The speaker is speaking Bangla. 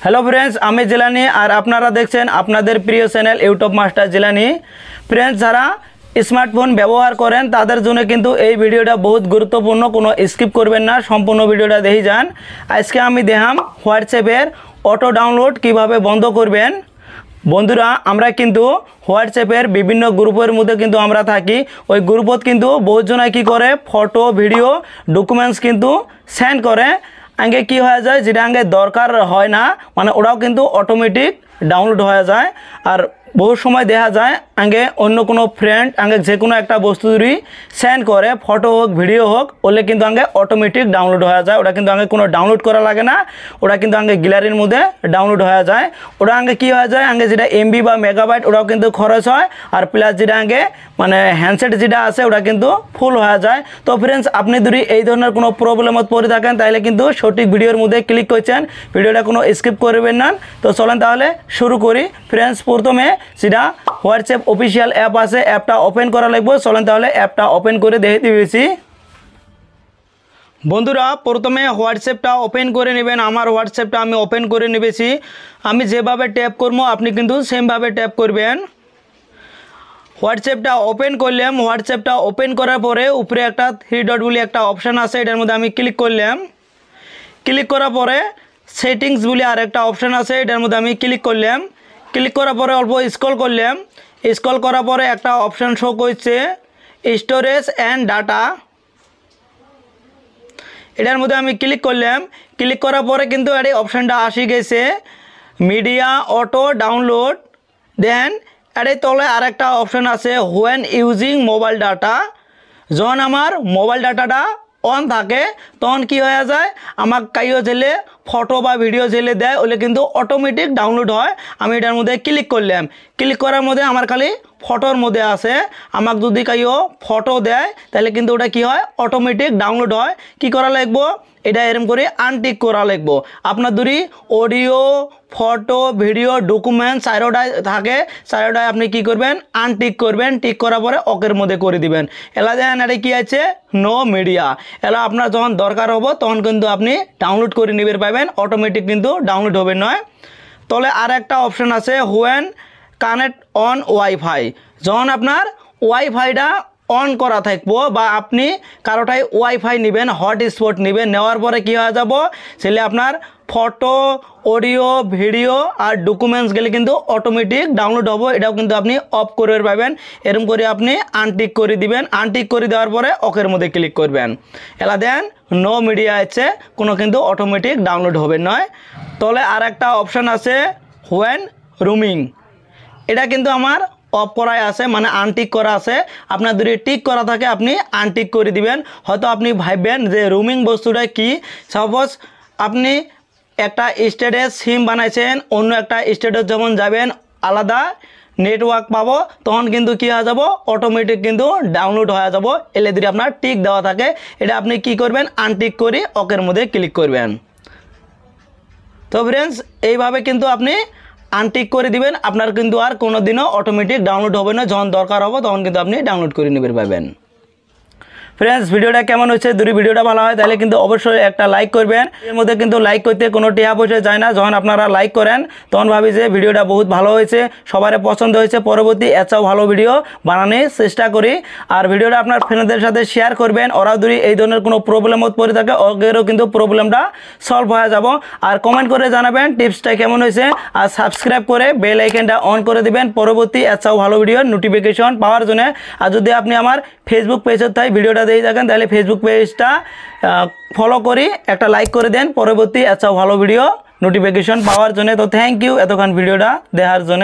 हेलो फ्रेंड्स आमी जिलानी और आपनारा देखছেন আপনাদের প্রিয় channel YouTube master Jilani. Friends যারা স্মার্টফোন ব্যবহার করেন তাদের জন্য কিন্তু এই ভিডিওটা বহুত গুরুত্বপূর্ণ, কোনো স্কিপ করবেন না, সম্পূর্ণ ভিডিওটা দেখে যান। আজকে আমি দেখাম হোয়াটসঅ্যাপের অটো ডাউনলোড কিভাবে বন্ধ করবেন। বন্ধুরা আমরা কিন্তু হোয়াটসঅ্যাপের বিভিন্ন গ্রুপের মধ্যে কিন্তু আমরা থাকি, ওই গ্রুপত কিন্তু বহুতজনাই কি করে ফটো ভিডিও ডকুমেন্টস কিন্তু সেন্ড করে, আগে কি হয়ে যায় যেটা আগে দরকার হয় না মানে ওরাও কিন্তু অটোমেটিক ডাউনলোড হয়ে যায়। আর বহু সময় দেখা যায় আগে অন্য কোনো ফ্রেন্ড আগে যে কোনো একটা বস্তু যদি সেন্ড করে ফটো হোক ভিডিও হোক ওলে কিন্তু আগে অটোমেটিক ডাউনলোড হয়ে যায়, ওটা কিন্তু আগে কোনো ডাউনলোড করা লাগে না, ওটা কিন্তু আগে গ্যালারির মধ্যে ডাউনলোড হয়ে যায়। ওটা আগে কী হয়ে যায় আগে যেটা এমবি বা মেগাবাইট ওটাও কিন্তু খরচ হয়, আর প্লাস যেটা আগে মানে হ্যান্ডসেট যেটা আছে ওটা কিন্তু ফুল হয়ে যায়। তো ফ্রেন্ডস আপনি যদি এই ধরনের কোনো প্রবলেমত পড়ে থাকেন তাহলে কিন্তু সঠিক ভিডিওর মধ্যে ক্লিক করছেন, ভিডিওটা কোনো স্কিপ করবেন না। তো চলেন তাহলে শুরু করি। ফ্রেন্ডস প্রথমে যেটা হোয়াটসঅ্যাপ অফিসিয়াল অ্যাপ আছে অ্যাপটা ওপেন করা লাগবে, চলেন তাহলে অ্যাপটা ওপেন করে দেখে দিয়েছি। বন্ধুরা প্রথমে হোয়াটসঅ্যাপটা ওপেন করে নেবেন, আমার হোয়াটসঅ্যাপটা আমি ওপেন করে নেবেছি। আমি যেভাবে ট্যাপ করবো আপনি কিন্তু সেমভাবে ট্যাপ করবেন। হোয়াটসঅ্যাপটা ওপেন করলাম, হোয়াটসঅ্যাপটা ওপেন করার পরে উপরে একটা 3 ডট বলে একটা অপশান আছে, এটার মধ্যে আমি ক্লিক করলাম। ক্লিক করার পরে সেটিংস বলে আর একটা অপশান আছে, এটার মধ্যে আমি ক্লিক করলাম। ক্লিক করার পরে অল্প স্ক্রল করলাম, স্ক্রল করার পরে একটা অপশান শো করছে স্টোরেজ অ্যান্ড ডাটা, এটার মধ্যে আমি ক্লিক করলাম। ক্লিক করার পরে কিন্তু এই অপশানটা আসি গেছে মিডিয়া অটো ডাউনলোড। দেন এর তলে আর একটা অপশান আছে হোয়েন ইউজিং মোবাইল ডাটা। যখন আমার মোবাইল ডাটাটা অন থাকে তখন কি হয়ে যায় আমার কাইও ছেলে ফটো বা ভিডিও ছেলে দেয় ওলে কিন্তু অটোমেটিক ডাউনলোড হয়। আমি এটার মধ্যে ক্লিক করলাম, ক্লিক করার মধ্যে আমার খালি ফটোর মধ্যে আছে, আমাকে যদি কাইও ফটো দেয় তাহলে কিন্তু ওটা কি হয় অটোমেটিক ডাউনলোড হয়। কি করা লাগবো এটা এরম করে আনটিক করা লাগবো। আপনার যদি অডিও ফটো ভিডিও ডকুমেন্ট চারোটায় থাকে, চারোটায় আপনি কি করবেন আনটিক করবেন, টিক করার পরে অকের মধ্যে করে দিবেন। এলা দেখেন এটা কি আছে নো মিডিয়া, এলা আপনার যখন দরকার হবো তখন কিন্তু আপনি ডাউনলোড করে নিবে পাবেন, অটোমেটিক কিন্তু ডাউনলোড হবে নয়। তলে আর একটা অপশান আছে হোয়েন কানেক্ট অন ওয়াইফাই। যখন আপনার ওয়াইফাইটা অন করা থাকবো বা আপনি কারোটাই ওয়াইফাই নেবেন হটস্পট নেবেন, নেওয়ার পরে কী হয়ে যাব সেলে আপনার ফটো অডিও ভিডিও আর ডকুমেন্টস গেলে কিন্তু অটোমেটিক ডাউনলোড হবো, এটাও কিন্তু আপনি অফ করে পাবেন। এরকম করে আপনি আনটিক করে দিবেন, আনটিক করে দেওয়ার পরে অকের মধ্যে ক্লিক করবেন। এলা দেন নো মিডিয়া আছে, কোনো কিন্তু অটোমেটিক ডাউনলোড হবে নয়। তলে আর একটা অপশান আছে হোয়েন রুমিং, এটা কিন্তু আমার অফ করাই আছে মানে আনটিক করা আছে। আপনার যদি টিক করা থাকে আপনি আনটিক করে দিবেন। হয়তো আপনি ভাববেন যে রুমিং বস্তুটা কি, সাপোজ আপনি একটা স্টেটে সিম বানাইছেন, অন্য একটা স্টেটে যখন যাবেন আলাদা নেটওয়ার্ক পাবো তখন কিন্তু কী হয়ে যাব অটোমেটিক কিন্তু ডাউনলোড হয়ে যাব। এলে যদি আপনার টিক দেওয়া থাকে এটা আপনি কি করবেন আনটিক করে অকের মধ্যে ক্লিক করবেন। তো ফ্রেন্ডস এইভাবে কিন্তু আপনি আনটিক করে দিবেন, আপনার কিন্তু আর কোনো দিনও অটোমেটিক ডাউনলোড হবে না, যখন দরকার হবে তখন কিন্তু আপনি ডাউনলোড করে নেবেন পাবেন। ফ্রেন্ডস ভিডিওটা কেমন হচ্ছে, যদি ভিডিওটা ভালো হয় তাহলে কিন্তু অবশ্যই একটা লাইক করবেন। এর মধ্যে কিন্তু লাইক করতে কোনো টিয়া পয়সা যায় না, যখন আপনারা লাইক করেন তখন ভাবি যে ভিডিওটা বহুত ভালো হয়েছে, সবার পছন্দ হয়েছে, পরবর্তী এছাড়াও ভালো ভিডিও বানানোর চেষ্টা করি। আর ভিডিওটা আপনার ফ্রেন্ডদের সাথে শেয়ার করবেন, ওরা যদি এই ধরনের কোনো প্রবলেমত পড়ে থাকে ওদেরও কিন্তু প্রবলেমটা সলভ হয়ে যাব। আর কমেন্ট করে জানাবেন টিপসটা কেমন হয়েছে, আর সাবস্ক্রাইব করে বেল আইকনটা অন করে দিবেন পরবর্তী এছাড়াও ভালো ভিডিওর নোটিফিকেশন পাওয়ার জন্য। আর যদি আপনি আমার ফেসবুক পেজের তাই ভিডিওটা দিয়ে থাকেন তাহলে ফেসবুক পেজটা ফলো করি একটা লাইক করে দেন পরবর্তী এছাড়াও ভালো ভিডিও নোটিফিকেশন পাওয়ার জন্য। তো থ্যাংক ইউ এতক্ষণ ভিডিওটা দেখার জন্য।